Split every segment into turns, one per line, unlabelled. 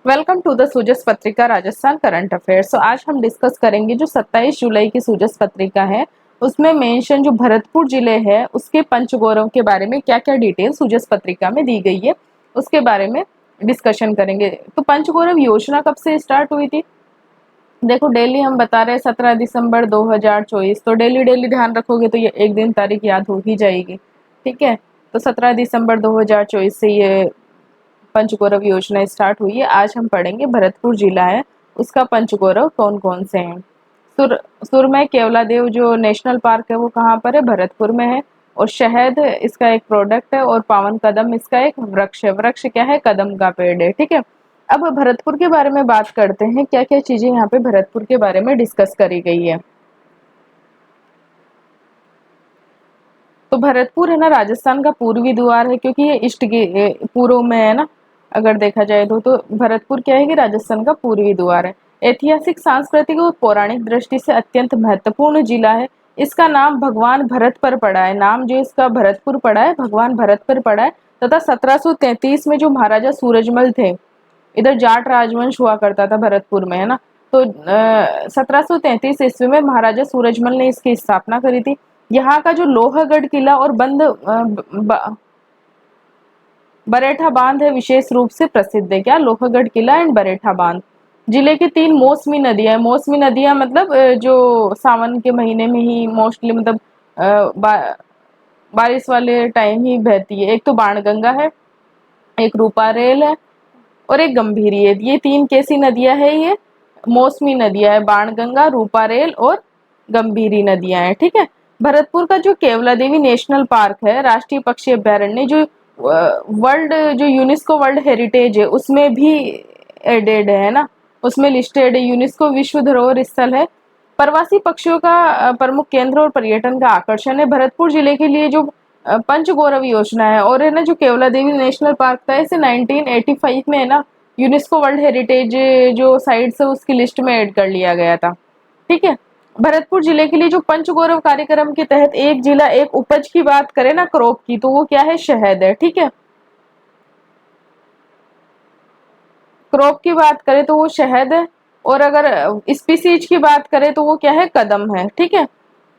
Welcome to the सूजस पत्रिका Rajasthan current affairs. आज हम डिस्कस करेंगे जो 27 जुलाई की सूजस पत्रिका है, उसमें मेंशन जो भरतपुर जिले है उसके पंचगौरव के बारे में क्या क्या डिटेल सूजस पत्रिका में दी गई है उसके बारे में डिस्कशन करेंगे। तो पंचगौरव योजना कब से स्टार्ट हुई थी? देखो डेली हम बता रहे हैं 17 दिसंबर 2024, तो डेली डेली ध्यान रखोगे तो ये एक दिन तारीख याद हो ही जाएगी। ठीक है, तो 17 दिसंबर 2024 से ये पंचगौरव योजना स्टार्ट हुई है। आज हम पढ़ेंगे भरतपुर जिला है उसका पंचगौरव कौन कौन से हैं। सुरमय केवलादेव जो नेशनल पार्क है वो कहाँ पर है? भरतपुर में है। और शहद इसका एक प्रोडक्ट है और पावन कदम इसका एक वृक्ष है। वृक्ष क्या है? कदम का पेड़ है। ठीक है, अब भरतपुर के बारे में बात करते हैं, क्या क्या चीजें यहाँ पे भरतपुर के बारे में डिस्कस करी गई है। तो भरतपुर है ना राजस्थान का पूर्वी द्वार है, क्योंकि ये ईस्ट के पूर्व में है ना। अगर देखा जाए तो भरतपुर क्या है कि राजस्थान का पूर्वी द्वार है। ऐतिहासिक, सांस्कृतिक और पौराणिक दृष्टि से अत्यंत महत्वपूर्ण जिला है। इसका नाम भगवान भरत पर पड़ा है। नाम जो इसका भरतपुर पड़ा है, भगवान भरत पर पड़ा है। तथा 1733 में जो महाराजा सूरजमल थे, इधर जाट राजवंश हुआ करता था भरतपुर में, है ना। तो 1733 ईस्वी में महाराजा सूरजमल ने इसकी स्थापना करी थी। यहाँ का जो लोहगढ़ किला और बरेठा बांध है विशेष रूप से प्रसिद्ध है। क्या? लोहगढ़ किला एंड बरेठा बांध। जिले की 3 मौसमी नदियां हैं। मौसमी नदियां मतलब जो सावन के महीने में ही मोस्टली मतलब बारिश वाले टाइम ही बहती है। एक तो बाणगंगा है, एक रूपारेल है और एक गंभीरी है। ये 3 कैसी नदियां है? ये मौसमी नदियां है। बाणगंगा, रूपारेल और गंभीरी नदियां हैं। ठीक है, भरतपुर का जो केवला देवी नेशनल पार्क है, राष्ट्रीय पक्षी अभ्यारण्य, जो वर्ल्ड जो यूनेस्को वर्ल्ड हेरिटेज है उसमें भी एडेड है ना, उसमें लिस्टेड है। यूनेस्को विश्व धरोहर स्थल है। प्रवासी पक्षियों का प्रमुख केंद्र और पर्यटन का आकर्षण है। भरतपुर जिले के लिए जो पंचगौरव योजना है और है ना जो केवला देवी नेशनल पार्क था, इसे 1985 में है ना यूनेस्को वर्ल्ड हेरिटेज जो साइट्स है उसकी लिस्ट में ऐड कर लिया गया था। ठीक है, भरतपुर जिले के लिए जो पंचगौरव कार्यक्रम के तहत एक जिला एक उपज की बात करें ना, क्रॉप की, तो वो क्या है? शहद है। ठीक है, क्रॉप की बात करें तो वो शहद है। और अगर स्पीसीज की बात करें तो वो क्या है? कदम है। ठीक है,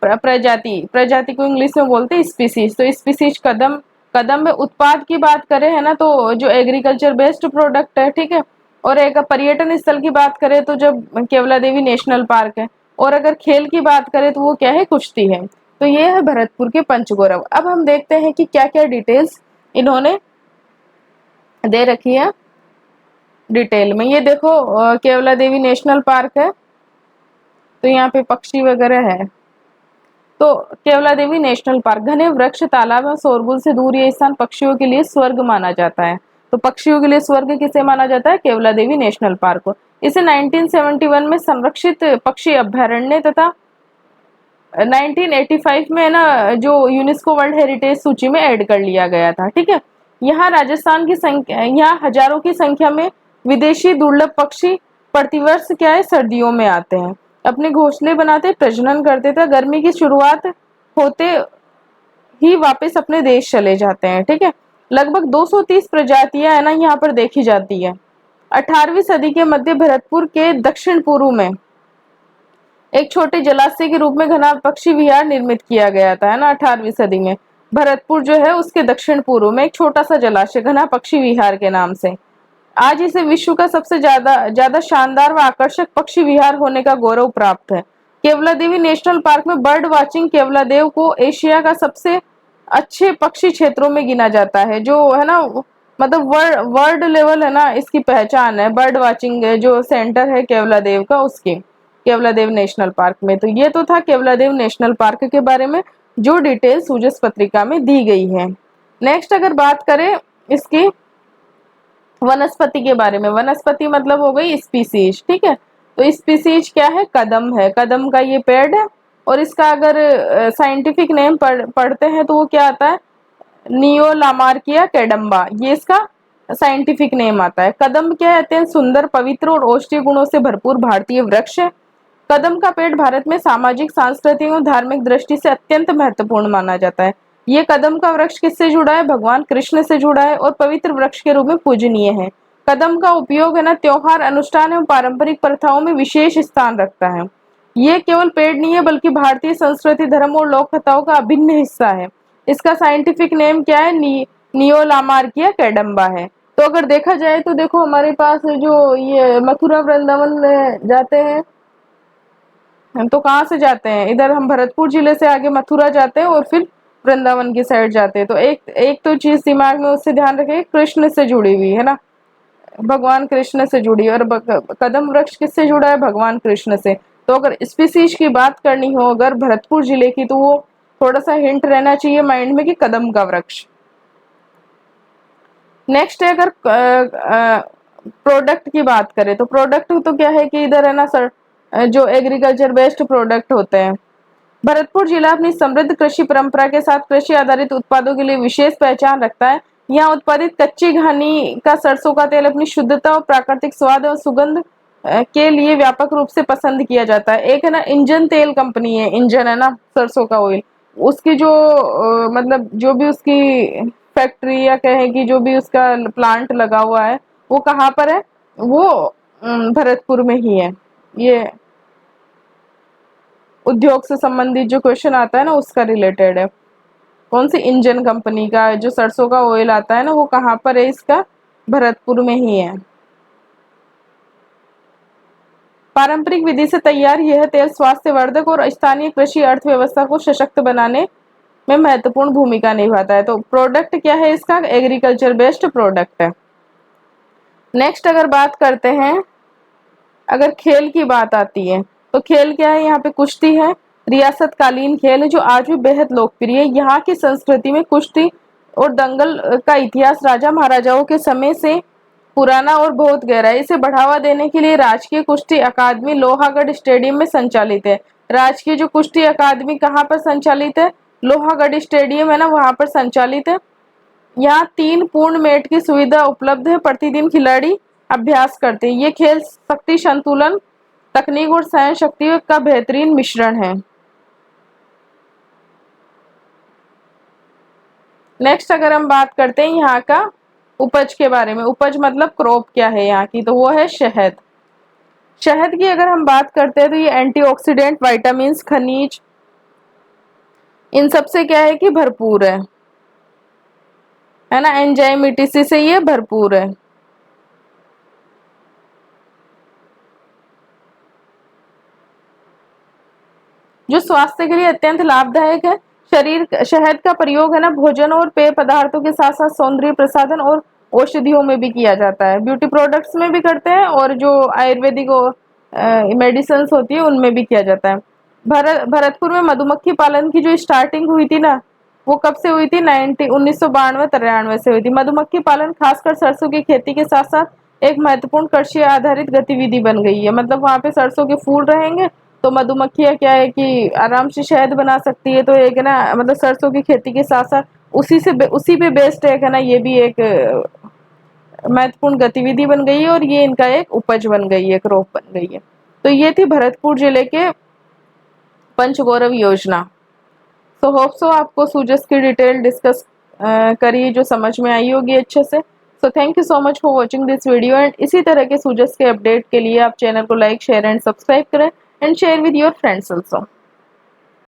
प्रजाति, प्रजाति को इंग्लिश में बोलते हैं स्पीसीज, तो स्पीसीज कदम। कदम में उत्पाद की बात करें है ना, तो जो एग्रीकल्चर बेस्ड प्रोडक्ट है। ठीक है, और एक पर्यटन स्थल की बात करें तो जब केवला देवी नेशनल पार्क है। और अगर खेल की बात करें तो वो क्या है? कुश्ती है। तो ये है भरतपुर के पंचगौरव। अब हम देखते हैं कि क्या क्या डिटेल्स इन्होंने दे रखी है डिटेल में। ये देखो केवला देवी नेशनल पार्क है, तो यहाँ पे पक्षी वगैरह है। तो केवला देवी नेशनल पार्क, घने वृक्ष, तालाब और शोरगुल से दूर ये स्थान पक्षियों के लिए स्वर्ग माना जाता है। तो पक्षियों के लिए स्वर्ग किसे माना जाता है? केवला देवी नेशनल पार्क को। इसे 1971 में संरक्षित पक्षी अभ्यारण्य तथा 1985 में ना जो यूनेस्को वर्ल्ड हेरिटेज सूची में ऐड कर लिया गया था। ठीक है, यहाँ राजस्थान की संख्या, यहाँ हजारों की संख्या में विदेशी दुर्लभ पक्षी प्रतिवर्ष क्या है? सर्दियों में आते हैं, अपने घोंसले बनाते, प्रजनन करते थे, गर्मी की शुरुआत होते ही वापस अपने देश चले जाते हैं। ठीक है, लगभग 230 प्रजातियां है ना यहाँ पर देखी जाती है। 18वीं सदी के मध्य भरतपुर के दक्षिण पूर्व में एक छोटे जलाशय के रूप में घना पक्षी विहार निर्मित किया गया था, है ना। 18वीं सदी में भरतपुर जो है उसके दक्षिण पूर्व में एक छोटा सा जलाशय घना पक्षी विहार के नाम से, आज इसे विश्व का सबसे ज्यादा ज्यादा शानदार व आकर्षक पक्षी विहार होने का गौरव प्राप्त है। केवला देवी नेशनल पार्क में बर्ड वाचिंग केवला देव को एशिया का सबसे अच्छे पक्षी क्षेत्रों में गिना जाता है, जो है ना मतलब वर्ल्ड लेवल है ना इसकी पहचान है। बर्ड वाचिंग जो सेंटर है केवला देव का, उसकी केवला देव नेशनल पार्क में। तो ये तो था केवला देव नेशनल पार्क के बारे में जो डिटेल सूजस पत्रिका में दी गई है। नेक्स्ट अगर बात करें इसकी वनस्पति के बारे में, वनस्पति मतलब हो गई स्पीसीज। ठीक है, तो स्पीसीज क्या है? कदम है। कदम का ये पेड़ है और इसका अगर साइंटिफिक नेम पढ़ते हैं तो वो क्या आता है? नियोलामार्किया कैडम्बा, ये इसका साइंटिफिक नेम आता है। कदम क्या है? अत्यंत सुंदर, पवित्र और औषधीय गुणों से भरपूर भारतीय वृक्ष है। कदम का पेड़ भारत में सामाजिक, सांस्कृतिक और धार्मिक दृष्टि से अत्यंत महत्वपूर्ण माना जाता है। ये कदम का वृक्ष किससे जुड़ा है? भगवान कृष्ण से जुड़ा है और पवित्र वृक्ष के रूप में पूजनीय है। कदम का उपयोग है ना त्योहार, अनुष्ठान एवं पारंपरिक प्रथाओं में विशेष स्थान रखता है। ये केवल पेड़ नहीं है बल्कि भारतीय संस्कृति, धर्म और लोक कथाओं का अभिन्न हिस्सा है। इसका साइंटिफिक नेम क्या है? नियोलामार्किया कैडम्बा है। तो अगर देखा जाए तो देखो हमारे पास जो ये मथुरा वृंदावन में जाते हैं, हम तो कहाँ से जाते हैं? इधर हम भरतपुर जिले से आगे मथुरा जाते हैं और फिर वृंदावन की साइड जाते हैं। तो एक एक तो चीज दिमाग में उससे ध्यान रखें, कृष्ण से जुड़ी हुई है ना, भगवान कृष्ण से जुड़ी। और कदम वृक्ष किससे जुड़ा है? भगवान कृष्ण से। तो अगर स्पीसीज की बात करनी हो अगर भरतपुर जिले की, तो वो थोड़ा सा हिंट रहना चाहिए माइंड में कि कदम का वृक्ष। नेक्स्ट है अगर प्रोडक्ट की बात करें तो प्रोडक्ट तो क्या है कि इधर है ना सर, जो एग्रीकल्चर बेस्ड प्रोडक्ट होते हैं। भरतपुर जिला अपनी समृद्ध कृषि परंपरा के साथ कृषि आधारित उत्पादों के लिए विशेष पहचान रखता है। यहाँ उत्पादित कच्ची घानी का सरसों का तेल अपनी शुद्धता और प्राकृतिक स्वाद और सुगंध के लिए व्यापक रूप से पसंद किया जाता है। एक है ना इंजन तेल कंपनी है, इंजन है ना सरसों का ऑयल, उसकी जो मतलब जो भी उसकी फैक्ट्री या कहें कि जो भी उसका प्लांट लगा हुआ है वो कहाँ पर है? वो भरतपुर में ही है। ये उद्योग से संबंधित जो क्वेश्चन आता है ना उसका रिलेटेड है। कौन सी इंजन कंपनी का जो सरसों का ऑयल आता है ना वो कहाँ पर है? इसका भरतपुर में ही है। पारंपरिक विधि से तैयार यह तेल स्वास्थ्यवर्धक और स्थानीय कृषि अर्थव्यवस्था को सशक्त बनाने में महत्वपूर्ण भूमिका निभाता है। तो प्रोडक्ट क्या है इसका? एग्रीकल्चर बेस्ड प्रोडक्ट है। नेक्स्ट अगर बात करते हैं, अगर खेल की बात आती है तो खेल क्या है? यहाँ पे कुश्ती है, रियासत कालीन खेल है जो आज भी बेहद लोकप्रिय है। यहाँ की संस्कृति में कुश्ती और दंगल का इतिहास राजा महाराजाओं के समय से पुराना और बहुत गहरा है। इसे बढ़ावा देने के लिए राजकीय कुश्ती अकादमी लोहागढ़ स्टेडियम में संचालित है। राजकीय जो कुश्ती अकादमी कहाँ पर संचालित है? लोहागढ़ स्टेडियम है ना, वहां पर संचालित है। यहाँ 3 पूर्ण मेट की सुविधा उपलब्ध है। प्रतिदिन खिलाड़ी अभ्यास करते हैं। ये खेल शक्ति संतुलन, तकनीक और सहन शक्ति का बेहतरीन मिश्रण है। नेक्स्ट अगर हम बात करते हैं यहाँ का उपज के बारे में, उपज मतलब क्रॉप क्या है यहाँ की, तो वो है शहद। शहद की अगर हम बात करते हैं तो ये एंटीऑक्सीडेंट, विटामिन, खनिज, इन सब से क्या है कि भरपूर है ना, एंजाइम ईटीसी से ये भरपूर है। जो स्वास्थ्य के लिए अत्यंत लाभदायक है। शहद का प्रयोग है ना भोजन और पेय पदार्थों के साथ साथ सौंदर्य प्रसाधन और औषधियों में भी किया जाता है। ब्यूटी प्रोडक्ट्स में भी करते हैं और जो आयुर्वेदिक मेडिसिन होती है उनमें भी किया जाता है। भरतपुर में मधुमक्खी पालन की जो स्टार्टिंग हुई थी ना, वो कब से हुई थी? 1992-93 से हुई थी। मधुमक्खी पालन खासकर सरसों की खेती के साथ साथ एक महत्वपूर्ण कृषि आधारित गतिविधि बन गई है। मतलब वहाँ पे सरसों के फूल रहेंगे तो मधुमक्खियाँ क्या है कि आराम से शहद बना सकती है। तो एक है ना मतलब सरसों की खेती के साथ साथ उसी पे बेस्ड है ना, ये भी एक महत्वपूर्ण गतिविधि बन गई है और ये इनका एक उपज बन गई है, क्रॉप बन गई है। तो ये थी भरतपुर जिले के पंचगौरव योजना। सो होप सो आपको सूजस की डिटेल डिस्कस करी जो समझ में आई होगी अच्छे से। So thank you so much for watching this video and इसी तरह के सूजस के अपडेट के लिए आप चैनल को लाइक, शेयर एंड सब्सक्राइब करें and share with your friends also.